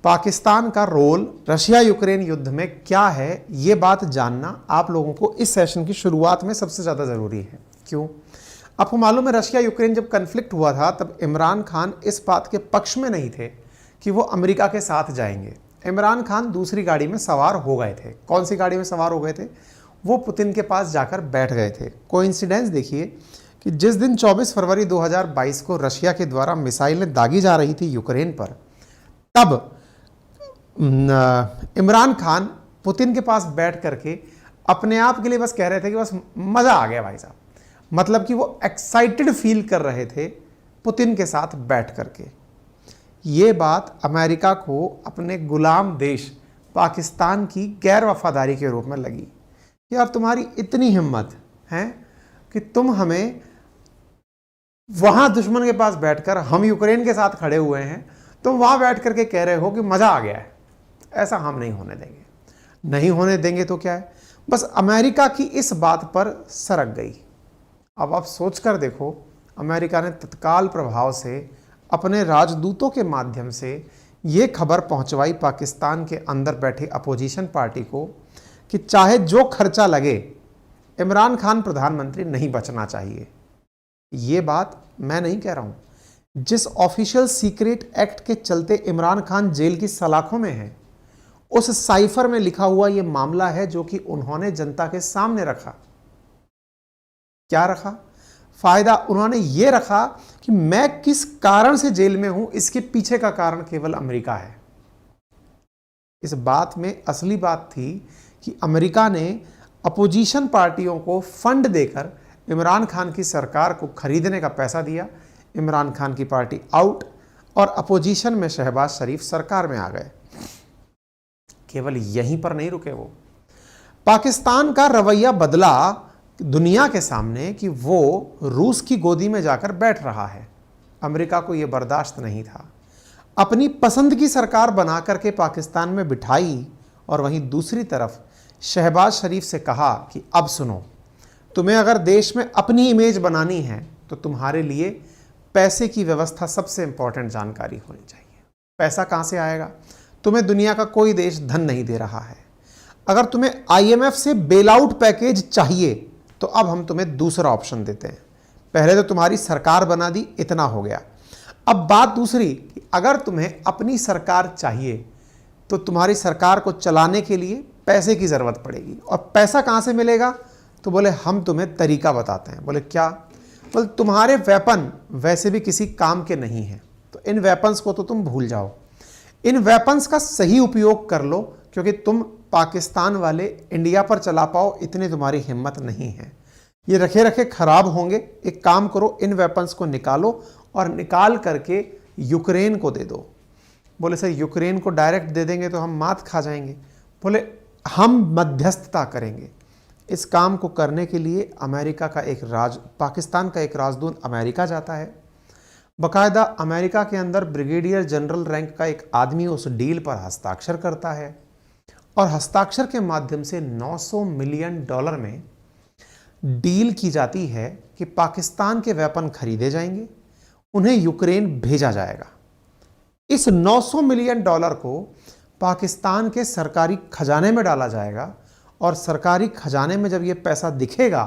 पाकिस्तान का role Russia Ukraine युद्ध में क्या है, ये बात जानना आप लोगों को इस सेशन की शुरुआत में सबसे ज़्यादा ज़रूरी है। क्यों? आपको मालूम है रशिया यूक्रेन जब कन्फ्लिक्ट हुआ था तब इमरान खान इस बात के पक्ष में नहीं थे कि वो अमेरिका के साथ जाएंगे। इमरान खान दूसरी गाड़ी में सवार हो गए थे। कौन सी गाड़ी में सवार हो गए थे? वो पुतिन के पास जाकर बैठ गए थे। कोइंसिडेंस देखिए कि जिस दिन 24 फरवरी 2022 को रशिया के द्वारा मिसाइलें दागी जा रही थी यूक्रेन पर, तब इमरान खान पुतिन के पास बैठ करके अपने आप के लिए बस कह रहे थे कि बस मज़ा आ गया भाई साहब। मतलब कि वो एक्साइटेड फील कर रहे थे पुतिन के साथ बैठ करके। ये बात अमेरिका को अपने गुलाम देश पाकिस्तान की गैर वफादारी के रूप में लगी। यार तुम्हारी इतनी हिम्मत है कि तुम हमें वहाँ दुश्मन के पास बैठकर, हम यूक्रेन के साथ खड़े हुए हैं, तुम वहाँ बैठ करके कह रहे हो कि मज़ा आ गया है। ऐसा हम नहीं होने देंगे। नहीं होने देंगे तो क्या है, बस अमेरिका की इस बात पर सरक गई। अब आप सोच कर देखो, अमेरिका ने तत्काल प्रभाव से अपने राजदूतों के माध्यम से ये खबर पहुंचवाई पाकिस्तान के अंदर बैठी अपोजिशन पार्टी को कि चाहे जो खर्चा लगे, इमरान खान प्रधानमंत्री नहीं बचना चाहिए। ये बात मैं नहीं कह रहा हूं। जिस ऑफिशियल सीक्रेट एक्ट के चलते इमरान खान जेल की सलाखों में है, उस साइफर में लिखा हुआ यह मामला है जो कि उन्होंने जनता के सामने रखा। क्या रखा? फायदा उन्होंने ये रखा कि मैं किस कारण से जेल में हूं, इसके पीछे का कारण केवल अमेरिका है। इस बात में असली बात थी कि अमेरिका ने अपोजिशन पार्टियों को फंड देकर इमरान खान की सरकार को खरीदने का पैसा दिया। इमरान खान की पार्टी आउट और अपोजिशन में शहबाज शरीफ सरकार में आ गए। केवल यहीं पर नहीं रुके वो, पाकिस्तान का रवैया बदला दुनिया के सामने कि वो रूस की गोदी में जाकर बैठ रहा है। अमेरिका को यह बर्दाश्त नहीं था। अपनी पसंद की सरकार बना करके पाकिस्तान में बिठाई और वहीं दूसरी तरफ शहबाज शरीफ से कहा कि अब सुनो, तुम्हें अगर देश में अपनी इमेज बनानी है तो तुम्हारे लिए पैसे की व्यवस्था सबसे इंपॉर्टेंट जानकारी होनी चाहिए। पैसा कहाँ से आएगा? तुम्हें दुनिया का कोई देश धन नहीं दे रहा है। अगर तुम्हें IMF से बेल आउट पैकेज चाहिए तो अब हम तुम्हें दूसरा ऑप्शन देते हैं। पहले तो तुम्हारी सरकार बना दी, इतना हो गया। अब बात दूसरी कि अगर तुम्हें अपनी सरकार चाहिए तो तुम्हारी सरकार को चलाने के लिए पैसे की ज़रूरत पड़ेगी। और पैसा कहाँ से मिलेगा? तो बोले हम तुम्हें तरीका बताते हैं। बोले क्या? बोले तुम्हारे वेपन वैसे भी किसी काम के नहीं हैं, तो इन वेपन्स को तो तुम भूल जाओ। इन वेपन्स का सही उपयोग कर लो, क्योंकि तुम पाकिस्तान वाले इंडिया पर चला पाओ इतनी तुम्हारी हिम्मत नहीं है। ये रखे रखे खराब होंगे। एक काम करो, इन वेपन्स को निकालो और निकाल करके यूक्रेन को दे दो। बोले सर यूक्रेन को डायरेक्ट दे देंगे तो हम मात खा जाएंगे। बोले हम मध्यस्थता करेंगे। इस काम को करने के लिए पाकिस्तान का एक राजदूत अमेरिका जाता है। बाकायदा अमेरिका के अंदर ब्रिगेडियर जनरल रैंक का एक आदमी उस डील पर हस्ताक्षर करता है और हस्ताक्षर के माध्यम से $900 मिलियन में डील की जाती है कि पाकिस्तान के वेपन खरीदे जाएंगे, उन्हें यूक्रेन भेजा जाएगा। इस $900 मिलियन को पाकिस्तान के सरकारी खजाने में डाला जाएगा और सरकारी खजाने में जब ये पैसा दिखेगा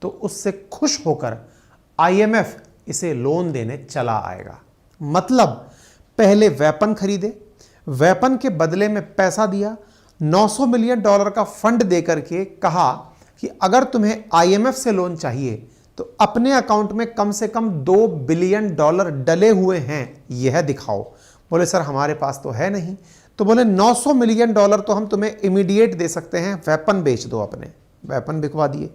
तो उससे खुश होकर IMF इसे लोन देने चला आएगा। मतलब पहले वेपन खरीदे, वेपन के बदले में पैसा दिया, $900 मिलियन का फंड देकर के कहा कि अगर तुम्हें IMF से लोन चाहिए तो अपने अकाउंट में कम से कम $2 बिलियन डले हुए हैं, यह दिखाओ। बोले सर हमारे पास तो है नहीं। तो बोले $900 मिलियन तो हम तुम्हें इमीडिएट दे सकते हैं, वेपन बेच दो अपने। वेपन बिकवा दिए,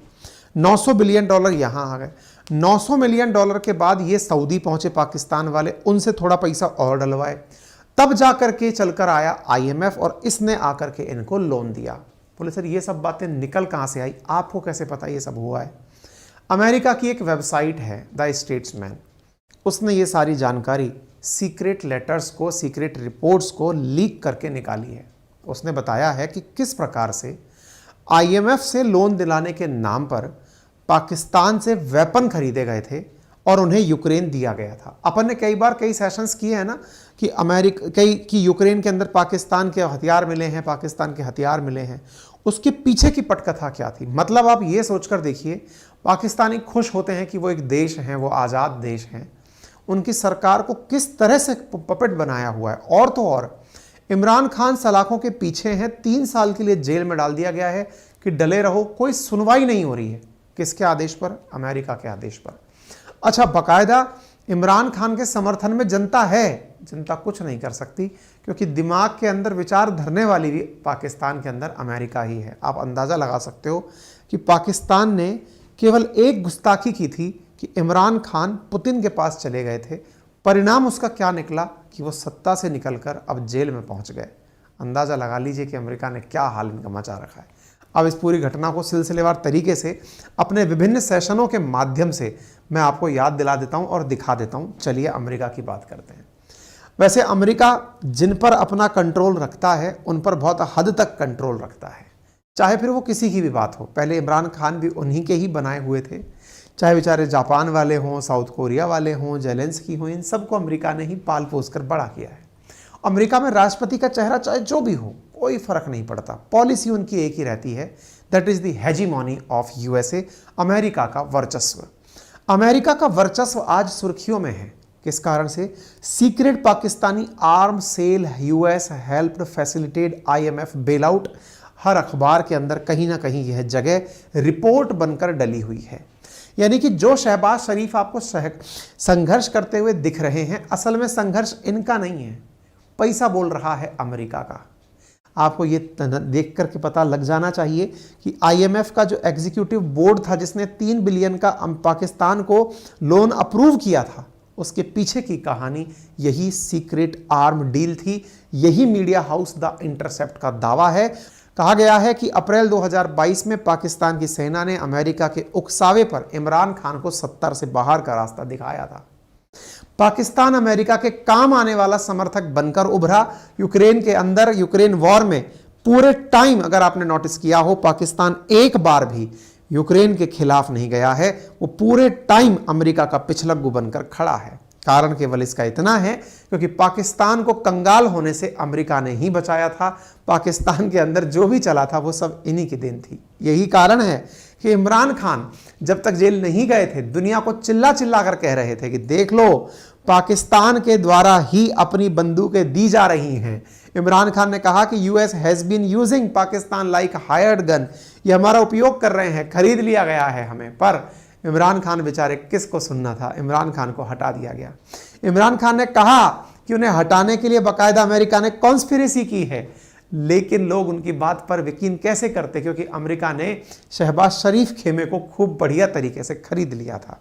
$900 बिलियन यहाँ आ गए। $900 मिलियन के बाद ये सऊदी पहुंचे पाकिस्तान वाले, उनसे थोड़ा पैसा और डलवाए, तब जाकर के चलकर आया IMF और इसने आकर के इनको लोन दिया। बोले सर ये सब बातें निकल कहाँ से आई, आपको कैसे पता ये सब हुआ है? अमेरिका की एक वेबसाइट है द स्टेट्समैन, उसने ये सारी जानकारी सीक्रेट लेटर्स को, सीक्रेट रिपोर्ट्स को लीक करके निकाली है। उसने बताया है कि किस प्रकार से IMF से लोन दिलाने के नाम पर पाकिस्तान से वेपन खरीदे गए थे और उन्हें यूक्रेन दिया गया था। अपन ने कई बार कई सेशंस किए हैं ना कि यूक्रेन के अंदर पाकिस्तान के हथियार मिले हैं, पाकिस्तान के हथियार मिले हैं। उसके पीछे की पटकथा क्या थी? मतलब आप ये सोचकर देखिए, पाकिस्तानी खुश होते हैं कि वो एक देश हैं, वो आज़ाद देश हैं। उनकी सरकार को किस तरह से पपेट बनाया हुआ है। और तो और इमरान खान सलाखों के पीछे हैं, 3 साल के लिए जेल में डाल दिया गया है कि डले रहो, कोई सुनवाई नहीं हो रही है। किसके आदेश पर? अमेरिका के आदेश पर। अच्छा, बाकायदा इमरान खान के समर्थन में जनता है, जनता कुछ नहीं कर सकती, क्योंकि दिमाग के अंदर विचार धरने वाली भी पाकिस्तान के अंदर अमेरिका ही है। आप अंदाज़ा लगा सकते हो कि पाकिस्तान ने केवल एक गुस्ताखी की थी कि इमरान खान पुतिन के पास चले गए थे। परिणाम उसका क्या निकला कि वो सत्ता से निकलकर अब जेल में पहुंच गए। अंदाज़ा लगा लीजिए कि अमेरिका ने क्या हाल इनका मचा रखा है। अब इस पूरी घटना को सिलसिलेवार तरीके से अपने विभिन्न सेशनों के माध्यम से मैं आपको याद दिला देता हूं और दिखा देता हूं। चलिए अमेरिका की बात करते हैं। वैसे अमेरिका जिन पर अपना कंट्रोल रखता है उन पर बहुत हद तक कंट्रोल रखता है, चाहे फिर वो किसी की भी बात हो। पहले इमरान खान भी उन्हीं के ही बनाए हुए थे, चाहे बेचारे जापान वाले हों, साउथ कोरिया वाले हों, जेलेंस्की हों, इन सबको अमेरिका ने ही पाल पोस कर बड़ा किया है। अमेरिका में राष्ट्रपति का चेहरा चाहे जो भी हो, कोई फर्क नहीं पड़ता, पॉलिसी उनकी एक ही रहती है, that is the hegemony of USA, America का वर्चस्व। अमेरिका का वर्चस्व आज सुर्खियों में है। किस कारण से? Secret Pakistani arm sale, US helped facilitate IMF bail out. हर अखबार के अंदर कहीं ना कहीं यह जगह रिपोर्ट बनकर डली हुई है। यानी कि जो शहबाज शरीफ आपको संघर्ष करते हुए दिख रहे हैं, असल में संघर्ष इनका नहीं है, पैसा बोल रहा है अमेरिका का। आपको ये देख करके पता लग जाना चाहिए कि आईएमएफ का जो एग्जीक्यूटिव बोर्ड था, जिसने 3 बिलियन का पाकिस्तान को लोन अप्रूव किया था, उसके पीछे की कहानी यही सीक्रेट आर्म डील थी। यही मीडिया हाउस द इंटरसेप्ट का दावा है। कहा गया है कि अप्रैल 2022 में पाकिस्तान की सेना ने अमेरिका के उकसावे पर इमरान खान को 70 से बाहर का रास्ता दिखाया था। पाकिस्तान अमेरिका के काम आने वाला समर्थक बनकर उभरा। यूक्रेन के अंदर, यूक्रेन वॉर में पूरे टाइम, अगर आपने नोटिस किया हो, पाकिस्तान एक बार भी यूक्रेन के खिलाफ नहीं गया है। वो पूरे टाइम अमेरिका का पिछलग्गू बनकर खड़ा है। कारण केवल इसका इतना है क्योंकि पाकिस्तान को कंगाल होने से अमेरिका ने ही बचाया था। पाकिस्तान के अंदर जो भी चला था वो सब इन्हीं की देन थी। यही कारण है कि इमरान खान जब तक जेल नहीं गए थे, दुनिया को चिल्ला चिल्ला कर कह रहे थे कि देख लो, पाकिस्तान के द्वारा ही अपनी बंदूकें दी जा रही हैं। इमरान खान ने कहा कि US has been using Pakistan like hired gun, ये हमारा उपयोग कर रहे हैं, खरीद लिया गया है हमें। पर इमरान खान बेचारे, किसको सुनना था? इमरान खान को हटा दिया गया। इमरान खान ने कहा कि उन्हें हटाने के लिए बाकायदा अमेरिका ने कॉन्स्पिरेसी की है, लेकिन लोग उनकी बात पर यकीन कैसे करते? क्योंकि अमेरिका ने शहबाज शरीफ खेमे को खूब बढ़िया तरीके से खरीद लिया था।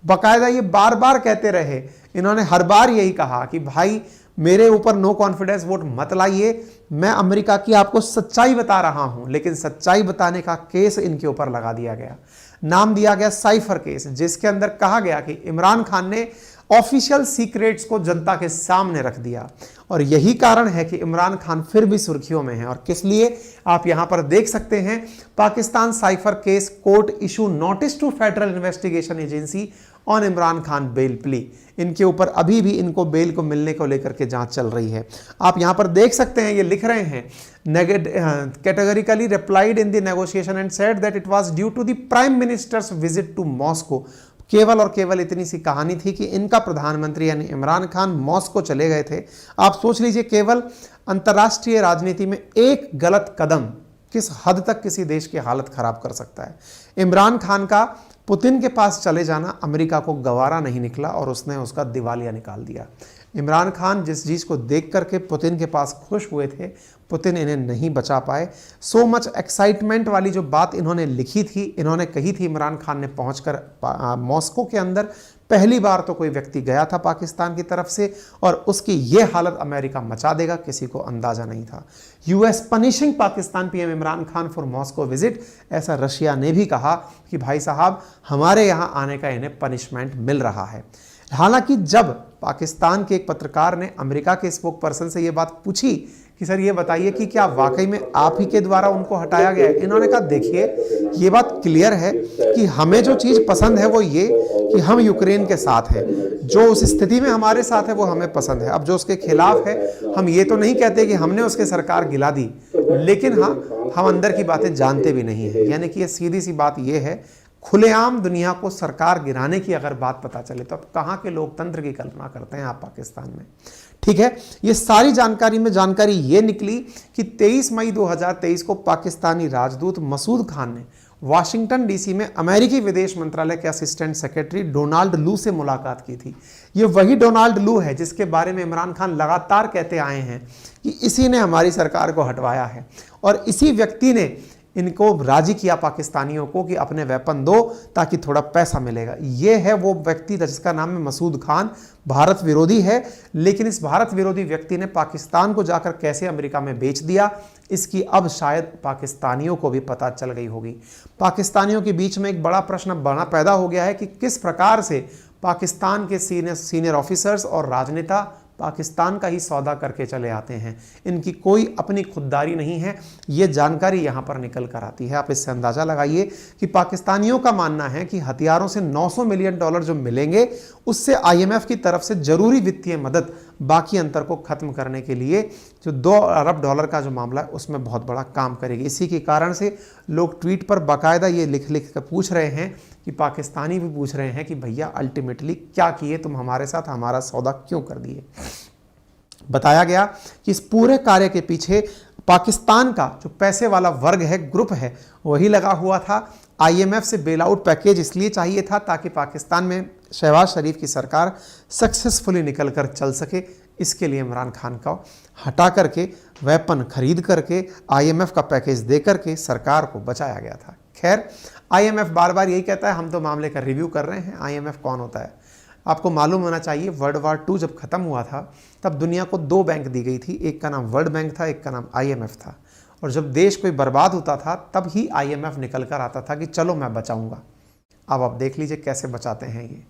बाकायदा ये बार बार कहते रहे, इन्होंने हर बार यही कहा कि भाई मेरे ऊपर नो कॉन्फिडेंस वोट मत लाइए, मैं अमेरिका की आपको सच्चाई बता रहा हूं। लेकिन सच्चाई बताने का केस इनके ऊपर लगा दिया गया, नाम दिया गया साइफर केस, जिसके अंदर कहा गया कि इमरान खान ने ऑफिशियल सीक्रेट्स को जनता के सामने रख दिया। और यही कारण है कि इमरान खान फिर भी सुर्खियों में है। और किस लिए? आप यहां पर देख सकते हैं, Pakistan cipher case court issue notice to Federal Investigation Agency on Imran Khan bail plea. इनके ऊपर अभी भी इनको बेल को मिलने को लेकर के जांच चल रही है। आप यहां पर देख सकते हैं, ये लिख रहे हैं, categorically replied in the negotiation and said that it was due to the prime minister's visit to Moscow. केवल और केवल इतनी सी कहानी थी कि इनका प्रधानमंत्री यानी इमरान खान मॉस्को चले गए थे। आप सोच लीजिए, केवल अंतर्राष्ट्रीय राजनीति में एक गलत कदम किस हद तक किसी देश की हालत खराब कर सकता है। इमरान खान का पुतिन के पास चले जाना अमेरिका को गवारा नहीं निकला और उसने उसका दिवालिया निकाल दिया। इमरान खान जिस चीज़ को देख करके पुतिन के पास खुश हुए थे, पुतिन इन्हें नहीं बचा पाए। सो मच एक्साइटमेंट वाली जो बात इन्होंने लिखी थी, इन्होंने कही थी इमरान खान ने पहुंचकर मॉस्को के अंदर, पहली बार तो कोई व्यक्ति गया था पाकिस्तान की तरफ से, और उसकी ये हालत अमेरिका मचा देगा, किसी को अंदाजा नहीं था। US punishing Pakistan PM Imran Khan for Moscow visit, ऐसा रशिया ने भी कहा कि भाई साहब हमारे यहाँ आने का इन्हें पनिशमेंट मिल रहा है। हालांकि जब पाकिस्तान के एक पत्रकार ने अमेरिका के स्पोक पर्सन से यह बात पूछी कि सर ये बताइए कि क्या वाकई में आप ही के द्वारा उनको हटाया गया है, इन्होंने कहा देखिए ये बात क्लियर है कि हमें जो चीज़ पसंद है वो ये कि हम यूक्रेन के साथ हैं, जो उस स्थिति में हमारे साथ है वो हमें पसंद है। अब जो उसके खिलाफ है हम ये तो नहीं कहते कि हमने उसके सरकार गिरा दी, लेकिन हाँ हम अंदर की बातें जानते भी नहीं है। यानी कि ये सीधी सी बात ये है, खुलेआम दुनिया को सरकार गिराने की अगर बात पता चले तो अब कहाँ के लोकतंत्र की कल्पना करते हैं आप पाकिस्तान में। ठीक है, ये सारी जानकारी ये निकली कि 23 मई 2023 को पाकिस्तानी राजदूत मसूद खान ने वाशिंगटन डीसी में अमेरिकी विदेश मंत्रालय के असिस्टेंट सेक्रेटरी डोनाल्ड लू से मुलाकात की थी। ये वही डोनाल्ड लू है जिसके बारे में इमरान खान लगातार कहते आए हैं कि इसी ने हमारी सरकार को हटवाया है, और इसी व्यक्ति ने इनको राजी किया पाकिस्तानियों को कि अपने वेपन दो ताकि थोड़ा पैसा मिलेगा। ये है वो व्यक्ति जिसका नाम है मसूद खान, भारत विरोधी है, लेकिन इस भारत विरोधी व्यक्ति ने पाकिस्तान को जाकर कैसे अमेरिका में बेच दिया, इसकी अब शायद पाकिस्तानियों को भी पता चल गई होगी। पाकिस्तानियों के बीच में एक बड़ा प्रश्न पैदा हो गया है कि किस प्रकार से पाकिस्तान के सीनियर ऑफिसर्स और राजनेता पाकिस्तान का ही सौदा करके चले आते हैं, इनकी कोई अपनी खुददारी नहीं है। ये जानकारी यहाँ पर निकल कर आती है। आप इससे अंदाज़ा लगाइए कि पाकिस्तानियों का मानना है कि हथियारों से $900 मिलियन जो मिलेंगे उससे IMF की तरफ से जरूरी वित्तीय मदद बाकी अंतर को ख़त्म करने के लिए जो $2 अरब का जो मामला है उसमें बहुत बड़ा काम करेगी। इसी के कारण से लोग ट्वीट पर बाकायदा ये लिख कर पूछ रहे हैं कि पाकिस्तानी भी पूछ रहे हैं कि भैया अल्टीमेटली क्या किए तुम हमारे साथ, हमारा सौदा क्यों कर दिए। बताया गया कि इस पूरे कार्य के पीछे पाकिस्तान का जो पैसे वाला वर्ग है, ग्रुप है, वही लगा हुआ था। IMF से बेल आउट पैकेज इसलिए चाहिए था ताकि पाकिस्तान में शहबाज शरीफ की सरकार सक्सेसफुली निकल कर चल सके। इसके लिए इमरान खान को हटा करके, वेपन खरीद करके, IMF का पैकेज दे करके सरकार को बचाया गया था। खैर, IMF बार बार यही कहता है हम तो मामले का रिव्यू कर रहे हैं। IMF कौन होता है आपको मालूम होना चाहिए। वर्ल्ड वॉर 2 जब खत्म हुआ था तब दुनिया को 2 बैंक दी गई थी, एक का नाम वर्ल्ड बैंक था, एक का नाम IMF था। और जब देश कोई बर्बाद होता था तब ही IMF निकल कर आता था कि चलो मैं बचाऊंगा। अब आप देख लीजिए कैसे बचाते हैं ये।